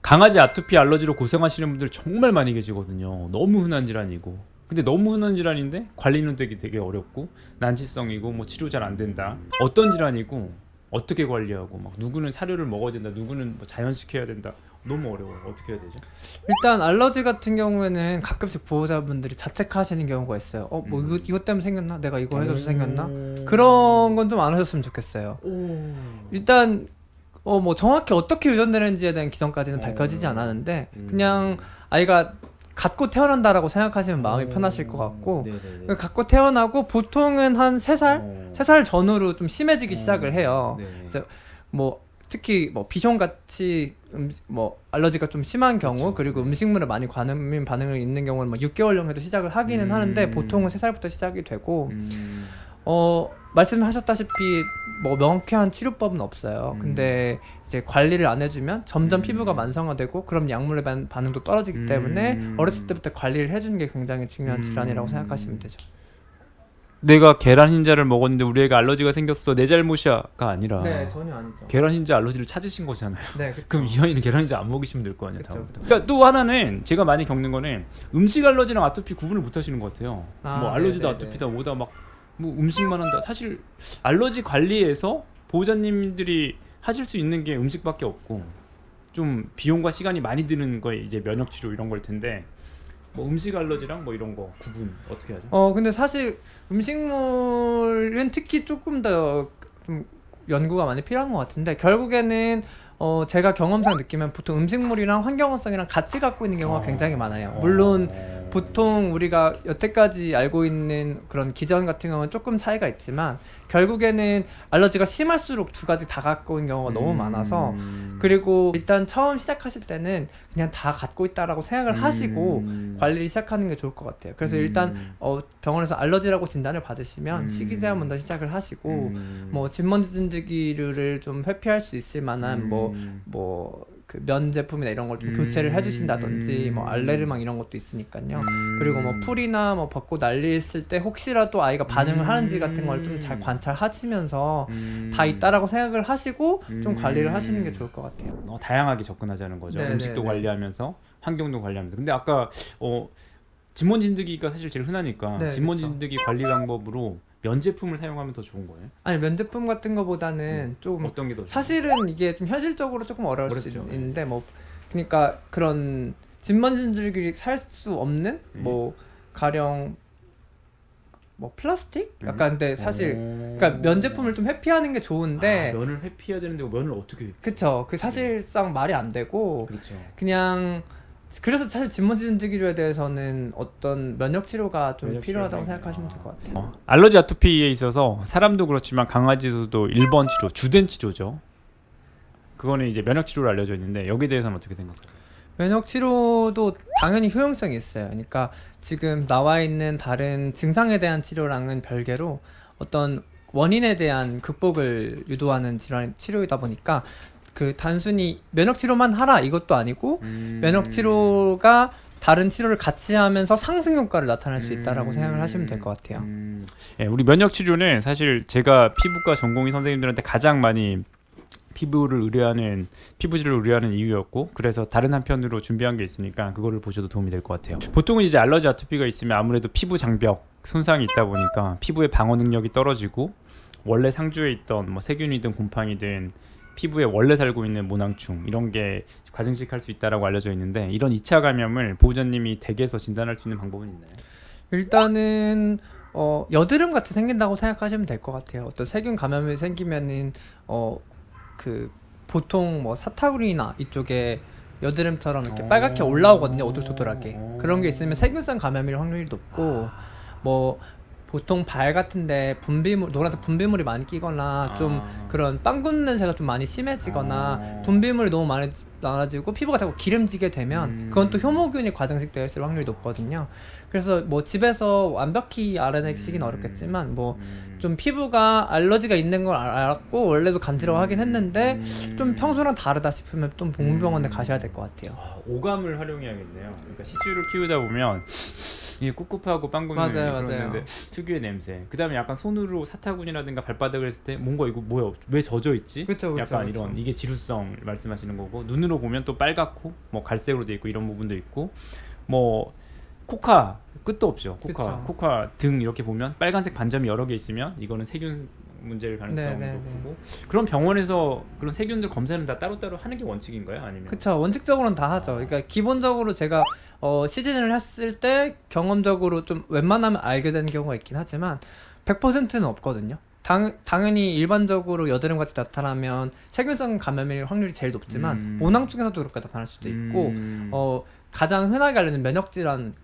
강아지 아토피 알러지로 고생하시는 분들 정말 많이 계시거든요. 너무 흔한 질환이고. 근데 너무 흔한 질환인데 관리는 되게 어렵고 난치성이고 뭐 치료 잘 안 된다. 어떤 질환이고 어떻게 관리하고 막 누구는 사료를 먹어야 된다. 누구는 뭐 자연식해야 된다. 너무 어려워요. 어떻게 해야 되죠? 일단 알러지 같은 경우에는 가끔씩 보호자분들이 자책하시는 경우가 있어요. 뭐 이것 때문에 생겼나? 내가 이거 해줘서 생겼나? 그런 건 좀 안 하셨으면 좋겠어요. 일단 뭐 정확히 어떻게 유전되는지에 대한 기전까지는 밝혀지지 않았는데 그냥 아이가 갖고 태어난다라고 생각하시면 마음이 편하실 것 같고, 갖고 태어나고 보통은 한 3살? 3살 전후로 좀 심해지기 시작을 해요. 그래서 뭐 특히 뭐 비숑같이 뭐 알러지가 좀 심한 경우, 그리고 음식물에 많이 과민 반응을 있는 경우는 뭐 6개월령에도 시작을 하기는 하는데 보통은 3살부터 시작이 되고 말씀하셨다시피 뭐 명쾌한 치료법은 없어요. 근데 이제 관리를 안 해주면 점점 피부가 만성화되고 그럼 약물의 반응도 떨어지기 때문에 어렸을 때부터 관리를 해주는 게 굉장히 중요한 질환이라고 생각하시면 되죠. 내가 계란 흰자를 먹었는데 우리 애가 알러지가 생겼어. 내 잘못이야가 아니라 네, 전혀 아니죠. 계란 흰자 알러지를 찾으신 거잖아요. 네, 그쵸. 그럼 이 아이는 계란 흰자 안 먹이시면 될 거 아니에요. 그쵸, 다음부터. 그쵸. 그러니까 또 하나는 제가 많이 겪는 거는 음식 알러지랑 아토피 구분을 못 하시는 것 같아요. 뭐 알러지다 아토피다 뭐다 막 뭐 음식만 한다. 사실 알러지 관리에서 보호자님들이 하실 수 있는 게 음식밖에 없고 좀 비용과 시간이 많이 드는 거에 이제 면역 치료 이런 걸 텐데 뭐 음식 알러지랑 뭐 이런 거 구분 어떻게 하죠? 근데 사실 음식물은 특히 조금 더 좀 연구가 많이 필요한 것 같은데 결국에는 제가 경험상 느끼면 보통 음식물이랑 환경성이랑 같이 갖고 있는 경우가 굉장히 많아요. 물론 보통 우리가 여태까지 알고 있는 그런 기전 같은 경우는 조금 차이가 있지만 결국에는 알러지가 심할수록 두 가지 다 갖고 있는 경우가 너무 많아서, 그리고 일단 처음 시작하실 때는 그냥 다 갖고 있다라고 생각을 하시고 관리를 시작하는 게 좋을 것 같아요. 그래서 일단 병원에서 알러지라고 진단을 받으시면 식이제한부터 시작을 하시고 뭐 진먼지 진드기류를 좀 회피할 수 있을 만한 그 면 제품이나 이런 걸 좀 교체를 해주신다든지 뭐 알레르망 이런 것도 있으니까요. 그리고 뭐 풀이나 뭐 벚꽃 난리 있을 때 혹시라도 아이가 반응을 하는지 같은 걸 좀 잘 관찰하시면서 다 있다라고 생각을 하시고 좀 관리를 하시는 게 좋을 것 같아요. 다양하게 접근하자는 거죠. 네, 음식도 네, 관리하면서 환경도 관리하면서. 근데 아까 진먼지 진드기가 사실 제일 흔하니까 네, 진먼지 그쵸. 진드기 관리 방법으로 면 제품을 사용하면 더 좋은 거예요? 아니 면 제품 같은 거보다는 좀 어떤 게 더 좋아요? 사실은 이게 좀 현실적으로 조금 어려울 수 어렵죠. 있는데 뭐 그러니까 그런 진먼지들이 살 수 없는 뭐 가령 뭐 플라스틱? 약간 근데 사실 그러니까 면 제품을 좀 회피하는 게 좋은데 면을 회피해야 되는데 면을 어떻게 회피해요? 그쵸. 그 사실상 말이 안 되고 그렇죠. 그냥 그래서 사실 진먼지 진드기류에 대해서는 어떤 면역 치료가 좀 면역 필요하다고 치료가 생각하시면 될 것 같아요. 알러지 아토피에 있어서 사람도 그렇지만 강아지도 1번 치료, 주된 치료죠. 그거는 이제 면역 치료로 알려져 있는데 여기에 대해서는 어떻게 생각해요? 면역 치료도 당연히 효용성이 있어요. 그러니까 지금 나와 있는 다른 증상에 대한 치료랑은 별개로 어떤 원인에 대한 극복을 유도하는 치료이다 보니까 그 단순히 면역 치료만 하라 이것도 아니고 면역 치료가 다른 치료를 같이 하면서 상승 효과를 나타낼 수 있다라고 생각을 하시면 될 것 같아요. 예, 우리 면역 치료는 사실 제가 피부과 전공의 선생님들한테 가장 많이 피부질을 의뢰하는 이유였고, 그래서 다른 한편으로 준비한 게 있으니까 그거를 보셔도 도움이 될 것 같아요. 보통은 이제 알러지 아토피가 있으면 아무래도 피부 장벽 손상이 있다 보니까 피부의 방어 능력이 떨어지고 원래 상주에 있던 뭐 세균이든 곰팡이든 피부에 원래 살고 있는 모낭충 이런 게 과증식할 수 있다라고 알려져 있는데, 이런 2차 감염을 보호자님이 댁에서 진단할 수 있는 방법은 있나요? 일단은 여드름 같이 생긴다고 생각하시면 될 것 같아요. 어떤 세균 감염이 생기면은 그 보통 뭐 사타구리나 이쪽에 여드름처럼 이렇게 빨갛게 올라오거든요. 오돌토돌하게. 그런 게 있으면 세균성 감염일 확률이 높고, 뭐 보통 발 같은데 노란색 분비물이 많이 끼거나 좀 그런 빵군 냄새가 좀 많이 심해지거나 분비물이 너무 많이 많아지고 피부가 자꾸 기름지게 되면 그건 또 효모균이 과증식되어 있을 확률이 높거든요. 그래서 뭐 집에서 완벽히 알아내시기는 어렵겠지만 뭐 좀 피부가 알러지가 있는 걸 알았고 원래도 간지러워하긴 했는데 좀 평소랑 다르다 싶으면 좀 동물병원에 가셔야 될 것 같아요. 오감을 활용해야겠네요. 그러니까 시추를 키우다 보면 이게 꿉꿉하고 빵 굽는 맞아요, 그런 맞아요. 데인데 특유의 냄새. 그다음에 약간 손으로 사타구니라든가 발바닥을 했을 때 뭔가 이거 뭐야 왜 젖어 있지? 그쵸, 그쵸, 약간 그쵸. 이런 이게 지루성 말씀하시는 거고 눈으로 보면 또 빨갛고 뭐 갈색으로 돼 있고 이런 부분도 있고 뭐 코카 끝도 없죠. 그쵸. 코카 등 이렇게 보면 빨간색 반점이 여러 개 있으면 이거는 세균 문제일 가능성이 네, 네, 높고 그런 병원에서 그런 세균들 검사는 다 따로따로 하는 게 원칙인가요? 아니면 그쵸, 원칙적으로는 다 하죠. 그러니까 기본적으로 제가 시즌을 했을 때 경험적으로 좀 웬만하면 알게 되는 경우가 있긴 하지만 100%는 없거든요. 당연히 일반적으로 여드름 같이 나타나면 세균성 감염일 확률이 제일 높지만 모낭충에서도 그렇게 나타날 수도 있고 가장 흔하게 알려진 면역 질환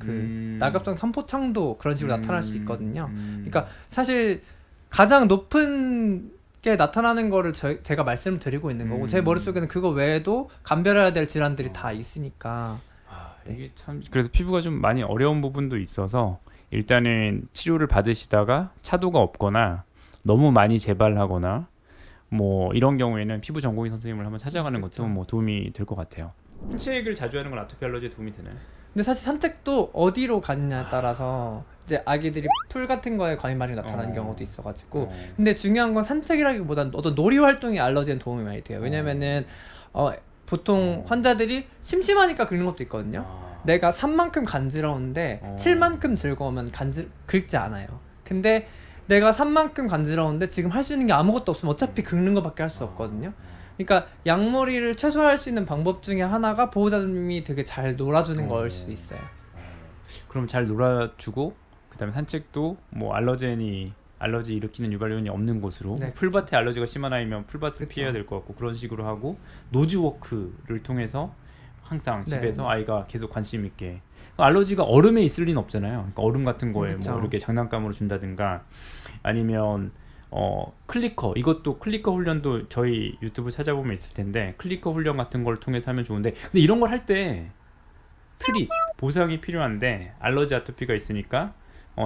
낙엽성 선포창도 그런 식으로 나타날 수 있거든요. 그러니까 사실 가장 높은 게 나타나는 거를 제가 말씀을 드리고 있는 거고 제 머릿속에는 그거 외에도 감별해야 될 질환들이 다 있으니까. 이게 참 그래서 피부가 좀 많이 어려운 부분도 있어서 일단은 치료를 받으시다가 차도가 없거나 너무 많이 재발하거나 뭐 이런 경우에는 피부 전공의 선생님을 한번 찾아가는 것도 뭐 도움이 될 것 같아요. 산책을 자주 하는 건 아토피 알러지에 도움이 되나요? 근데 사실 산책도 어디로 가느냐에 따라서 이제 아기들이 풀 같은 거에 과민반응이 나타나는 경우도 있어가지고 근데 중요한 건 산책이라기보다는 어떤 놀이 활동이 알러지엔 도움이 많이 돼요. 왜냐면은 보통 환자들이 심심하니까 긁는 것도 있거든요. 내가 3만큼 간지러운데 7만큼 즐거우면 긁지 않아요. 근데 내가 3만큼 간지러운데 지금 할 수 있는 게 아무것도 없으면 어차피 긁는 것밖에 할 수 없거든요. 그러니까 약물이를 최소화할 수 있는 방법 중에 하나가 보호자님이 되게 잘 놀아주는 걸 수 있어요. 그럼 잘 놀아주고 그다음에 산책도 뭐 알러지 일으키는 유발균이 없는 곳으로 네, 풀밭에 알러지가 심한 아이면 풀밭을 그쵸. 피해야 될 것 같고 그런 식으로 하고 노즈워크를 통해서 항상 집에서 네. 아이가 계속 관심 있게 알러지가 얼음에 있을 리는 없잖아요. 그러니까 얼음 같은 거에 그쵸. 뭐 이렇게 장난감으로 준다든가 아니면 클리커 이것도 클리커 훈련도 저희 유튜브 찾아보면 있을 텐데 클리커 훈련 같은 걸 통해서 하면 좋은데 근데 이런 걸 할 때 트릿 보상이 필요한데 알러지 아토피가 있으니까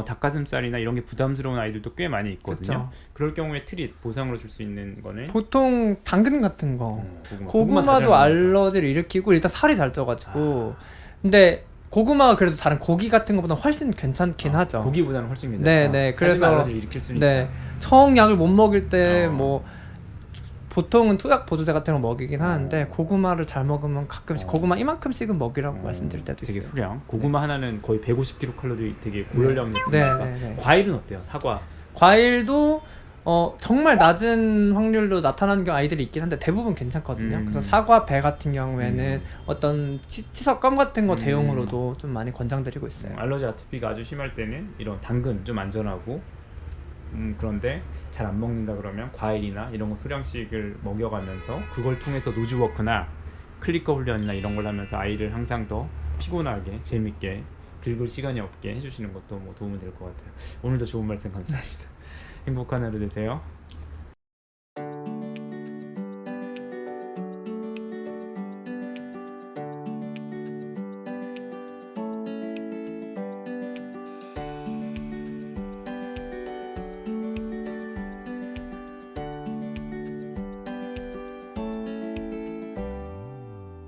닭가슴살이나 이런 게 부담스러운 아이들도 꽤 많이 있거든요. 그쵸. 그럴 경우에 트릿 보상으로 줄 수 있는 거는 보통 당근 같은 거 고구마. 고구마도 다 잘 먹으니까. 알러지를 일으키고 일단 살이 잘 쪄가지고 근데 고구마가 그래도 다른 고기 같은 것보다 훨씬 괜찮긴 하죠. 고기보다는 훨씬 괜찮다. 네, 그래서 알러지를 일으킬 수 있으니까. 네, 청약을 못 먹일 때 뭐 보통은 투약 보조제 같은 걸 먹이긴 하는데 고구마를 잘 먹으면 가끔씩 고구마 이만큼씩은 먹이라고 말씀드릴 때도 되게 있어요. 소량. 고구마 하나는 거의 150kcal 되게 고열량 높은 네, 거니까. 네. 과일은 어때요? 사과. 과일도 정말 낮은 확률로 나타나는 아이들이 있긴 한데 대부분 괜찮거든요. 그래서 사과, 배 같은 경우에는 어떤 치석껌 같은 거 대용으로도 좀 많이 권장드리고 있어요. 알러지 아토피가 아주 심할 때는 이런 당근 좀 안전하고 그런데 잘 안 먹는다 그러면 과일이나 이런 거 소량씩을 먹여가면서 그걸 통해서 노즈워크나 클리커 훈련이나 이런 걸 하면서 아이를 항상 더 피곤하게 재밌게 긁을 시간이 없게 해주시는 것도 뭐 도움이 될 것 같아요. 오늘도 좋은 말씀 감사합니다. 행복한 하루 되세요.